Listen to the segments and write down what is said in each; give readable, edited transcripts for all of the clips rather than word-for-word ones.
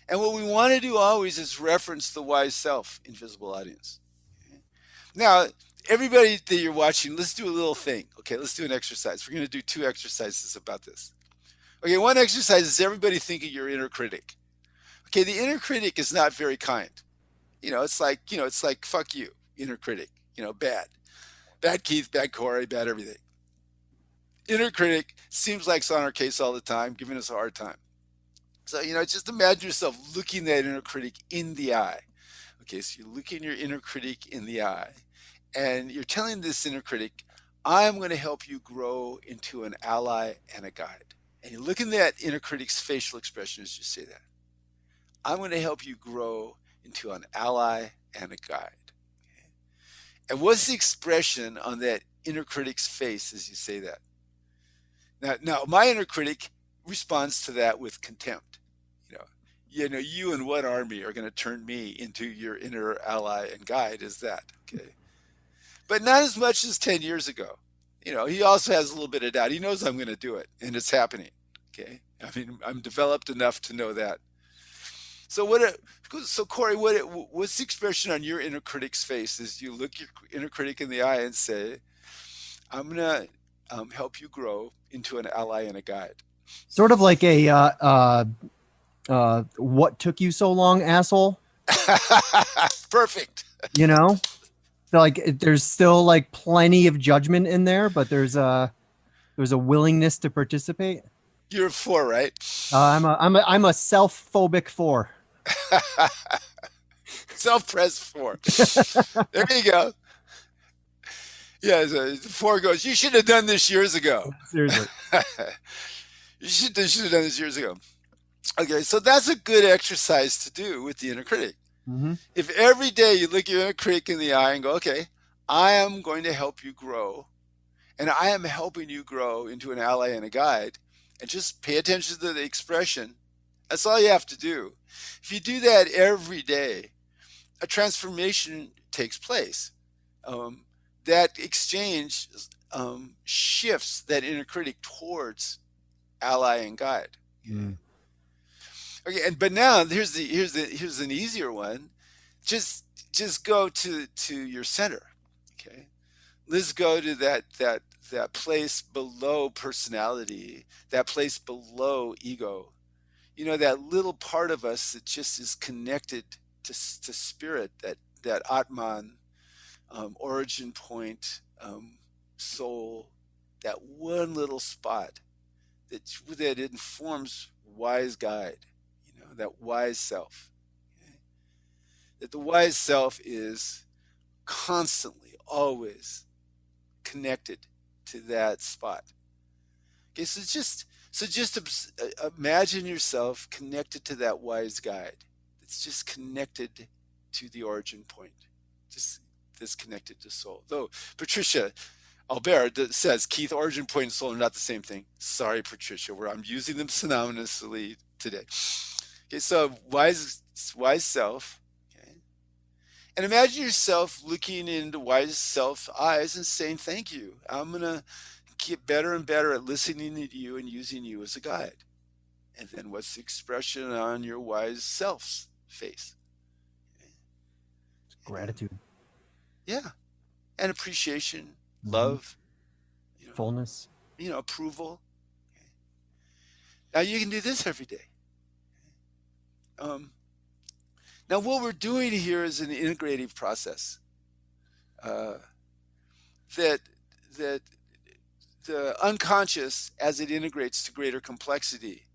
And what we want to do always is reference the wise self, invisible audience. Okay? Now, everybody that you're watching, let's do a little thing. Okay, let's do an exercise. We're going to do two exercises about this. Okay, one exercise is everybody thinking your inner critic. Okay, the inner critic is not very kind. It's like fuck you, inner critic. Bad, bad Keith, bad Corey, bad everything. Inner critic seems like it's on our case all the time, giving us a hard time. So, just imagine yourself looking that inner critic in the eye. Okay, so you're looking your inner critic in the eye, and you're telling this inner critic, I'm going to help you grow into an ally and a guide. And you look in that inner critic's facial expression as you say that. I'm going to help you grow into an ally and a guide. Okay? And what's the expression on that inner critic's face as you say that? Now, my inner critic responds to that with contempt. You and what army are going to turn me into your inner ally and guide? Is that okay? But not as much as 10 years ago. He also has a little bit of doubt. He knows I'm going to do it, and it's happening. Okay, I mean, I'm developed enough to know that. So Corey, what's the expression on your inner critic's face as you look your inner critic in the eye and say, "I'm gonna help you grow into an ally and a guide." Sort of like a what took you so long, asshole? Perfect. You know, like there's still like plenty of judgment in there, but there's a willingness to participate. You're a four, right? I'm a self-phobic four. Self-pressed four. There you go. Yeah, so the four goes, you should have done this years ago. Seriously. You should have done this years ago. Okay, so that's a good exercise to do with the inner critic. Mm-hmm. If every day you look your inner critic in the eye and go, okay, I am going to help you grow, and I am helping you grow into an ally and a guide, and just pay attention to the expression. That's all you have to do. If you do that every day, a transformation takes place. That exchange shifts that inner critic towards ally and guide. Mm. Okay, but now here's an easier one. Just go to your center. Okay, let's go to that place below personality, that place below ego. That little part of us that just is connected to spirit, that Atman, origin point, soul, that one little spot that informs wise guide, that wise self. Okay? That the wise self is constantly, always connected to that spot. Okay, so just imagine yourself connected to that wise guide. It's just connected to the origin point. Just disconnected to soul. Though Patricia Albert says Keith, origin point and soul are not the same thing. Sorry, Patricia, where I'm using them synonymously today. Okay, so wise self. Okay, and imagine yourself looking into wise self eyes and saying, "Thank you. I'm gonna get better and better at listening to you and using you as a guide." And then what's the expression on your wise self's face? Okay. Gratitude. Yeah, and appreciation, Mm-hmm. love, Fullness. Approval. Okay. Now you can do this every day. Um, Now what we're doing here is an integrative process. Uh, that that the unconscious, as it integrates to greater complexity,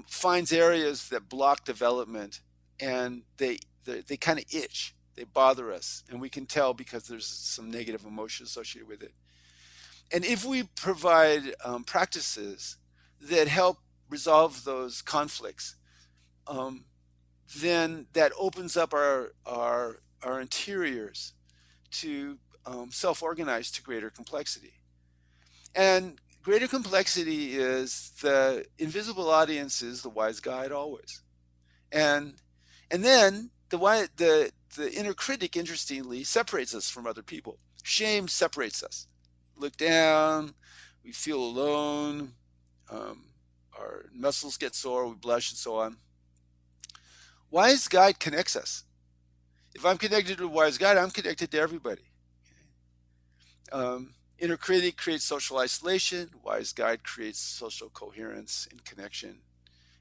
finds areas that block development, and they kind of itch. They bother us, and we can tell because there's some negative emotion associated with it. And if we provide practices that help resolve those conflicts, um, then that opens up our interiors to self-organize to greater complexity. And greater complexity is the invisible audience is the wise guide always. And then the inner critic, interestingly, separates us from other people. Shame separates us. Look down, we feel alone, our muscles get sore, we blush, and so on. Wise guide connects us. If I'm connected to a wise guide, I'm connected to everybody. Inner critic creates social isolation. Wise guide creates social coherence and connection.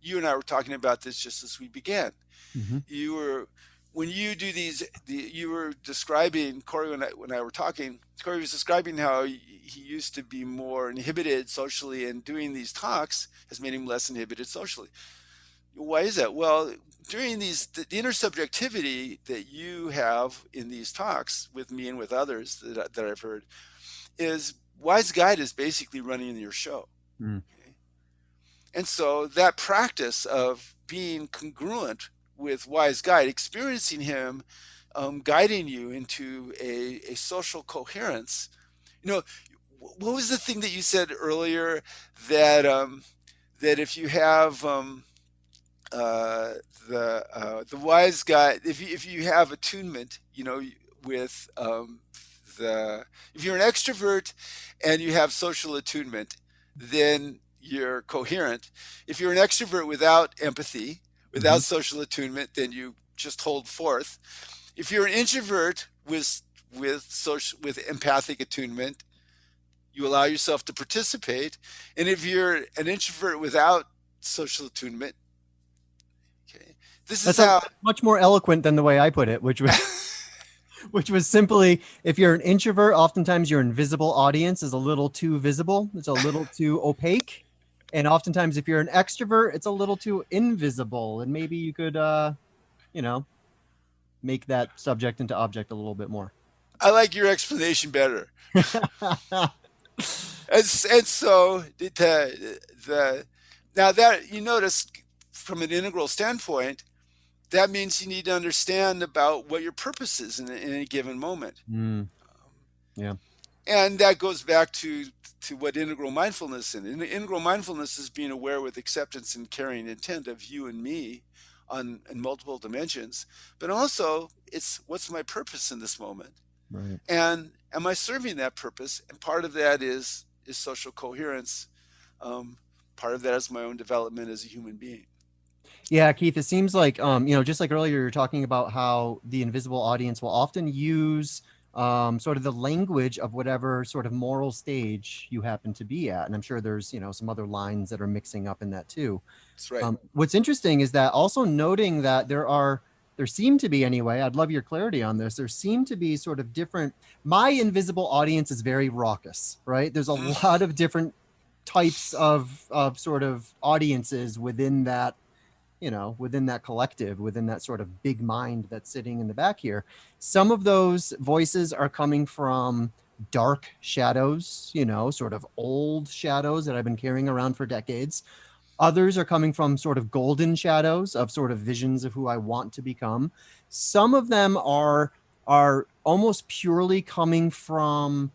You and I were talking about this just as we began. Mm-hmm. You were when you do you were describing Corey when I were talking. Corey was describing how he used to be more inhibited socially, and doing these talks has made him less inhibited socially. Why is that? Well, during the intersubjectivity that you have in these talks with me and with others that I've heard is wise guide is basically running your show. Mm. Okay? And so that practice of being congruent with wise guide, experiencing him guiding you into a social coherence. You know, what was the thing that you said earlier that that if you have uh, the wise guy, if you have attunement, you know, with the if you're an extrovert and you have social attunement, then you're coherent. If you're an extrovert without empathy, Mm-hmm. without social attunement, then you just hold forth. If you're an introvert with empathic attunement, you allow yourself to participate. And if you're an introvert without social attunement, okay, this is That's how. much more eloquent than the way I put it, which was simply, if you're an introvert, oftentimes your invisible audience is a little too visible, it's a little too opaque. And oftentimes if you're an extrovert, it's a little too invisible. And maybe you could you know, make that subject into object a little bit more. I like your explanation better. And so the now that you notice from an integral standpoint, that means you need to understand about what your purpose is in any given moment. Mm, yeah. And that goes back to what integral mindfulness is. And integral mindfulness is being aware with acceptance and caring intent of you and me on in multiple dimensions. But also it's what's my purpose in this moment? Right. And am I serving that purpose? And part of that is social coherence. Um, Part of that is my own development as a human being. Yeah, Keith, it seems like, just like earlier, you're talking about how the invisible audience will often use sort of the language of whatever sort of moral stage you happen to be at. And I'm sure there's, some other lines that are mixing up in that too. That's right. What's interesting is that also noting that there seem to be anyway, I'd love your clarity on this. There seem to be sort of different, my invisible audience is very raucous, right? There's a lot of different types of sort of audiences within that collective, within that sort of big mind that's sitting in the back here. Some of those voices are coming from dark shadows, sort of old shadows that I've been carrying around for decades. Others are coming from sort of golden shadows of sort of visions of who I want to become. Some of them are almost purely coming from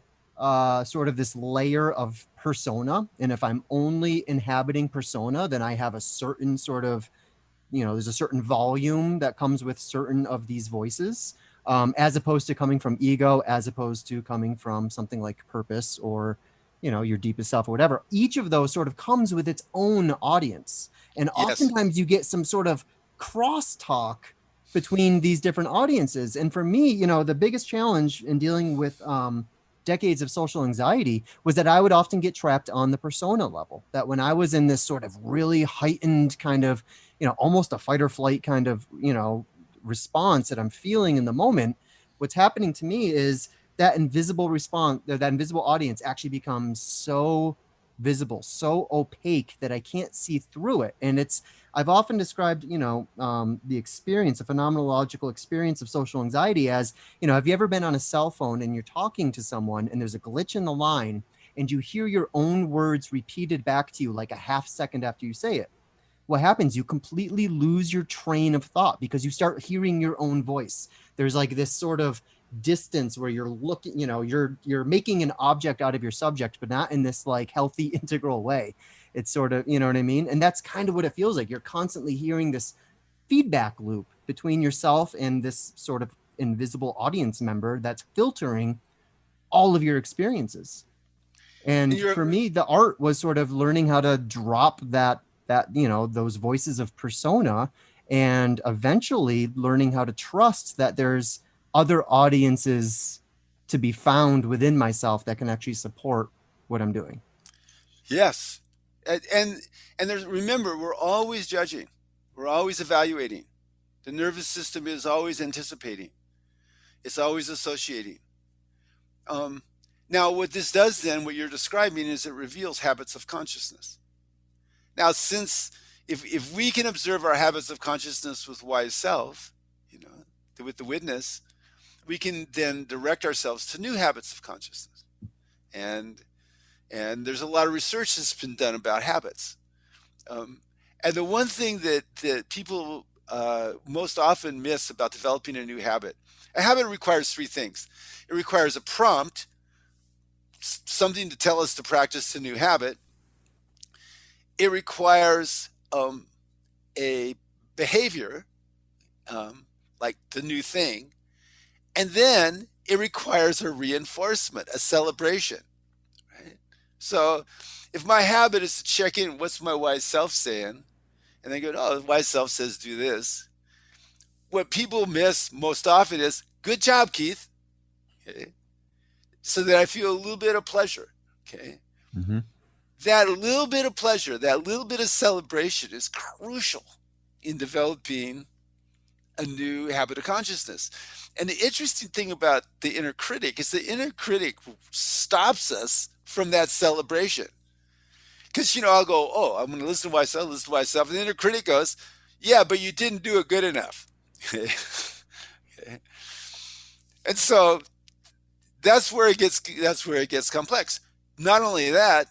sort of this layer of persona. And if I'm only inhabiting persona, then I have a certain sort of, there's a certain volume that comes with certain of these voices, as opposed to coming from ego, as opposed to coming from something like purpose or, your deepest self or whatever. Each of those sort of comes with its own audience. And Yes. oftentimes you get some sort of crosstalk between these different audiences. And for me, the biggest challenge in dealing with decades of social anxiety was that I would often get trapped on the persona level. That when I was in this sort of really heightened kind of, almost a fight or flight kind of, response that I'm feeling in the moment, what's happening to me is that invisible response, that invisible audience actually becomes so visible, so opaque that I can't see through it. And I've often described, the experience, a phenomenological experience of social anxiety as, have you ever been on a cell phone and you're talking to someone and there's a glitch in the line and you hear your own words repeated back to you like a half second after you say it? What happens? You completely lose your train of thought because you start hearing your own voice. There's like this sort of distance where you're looking, you're making an object out of your subject, but not in this like healthy integral way. It's sort of, you know what I mean? And that's kind of what it feels like. You're constantly hearing this feedback loop between yourself and this sort of invisible audience member that's filtering all of your experiences. And And you're for me, the art was sort of learning how to drop that those voices of persona and eventually learning how to trust that there's other audiences to be found within myself that can actually support what I'm doing. Yes. And there's, remember, we're always judging. We're always evaluating. The nervous system is always anticipating. It's always associating. Um, Now, what this does then, what you're describing, is it reveals habits of consciousness. Now, since if we can observe our habits of consciousness with wise self, you know, with the witness, we can then direct ourselves to new habits of consciousness. And there's a lot of research that's been done about habits. Um, and the one thing that people most often miss about developing a habit requires three things. It requires a prompt, something to tell us to practice the new habit. It requires a behavior, like the new thing. And then it requires a reinforcement, a celebration. Right? So if my habit is to check in, what's my wise self saying? And they go, oh, the wise self says do this. What people miss most often is, good job, Keith. Okay? So that I feel a little bit of pleasure. Okay. Mm-hmm. That little bit of pleasure, that little bit of celebration is crucial in developing a new habit of consciousness. And the interesting thing about the inner critic is the inner critic stops us from that celebration. Because, I'll go, oh, I'm going to listen to myself. And the inner critic goes, yeah, but you didn't do it good enough. Okay. And so that's where it gets complex. Not only that,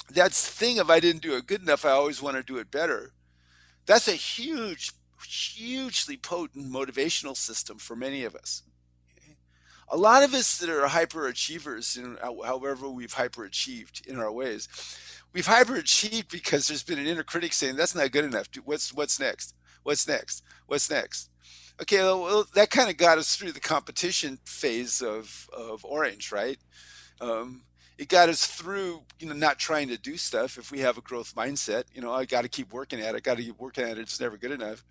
that's the thing, if I didn't do it good enough, I always want to do it better. That's a hugely potent motivational system for many of us. Okay? A lot of us that are hyperachievers, however we've hyperachieved in our ways, we've hyperachieved because there's been an inner critic saying, that's not good enough. What's next? What's next? What's next? Okay, well, that kind of got us through the competition phase of Orange, right? It got us through, not trying to do stuff. If we have a growth mindset, I got to keep working at it. It's never good enough.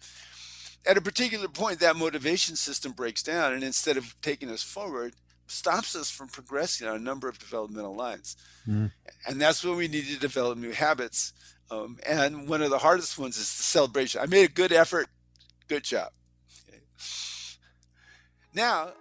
At a particular point, that motivation system breaks down, and instead of taking us forward, stops us from progressing on a number of developmental lines. Mm. And that's when we need to develop new habits. And one of the hardest ones is the celebration. I made a good effort. Good job. Okay. Now,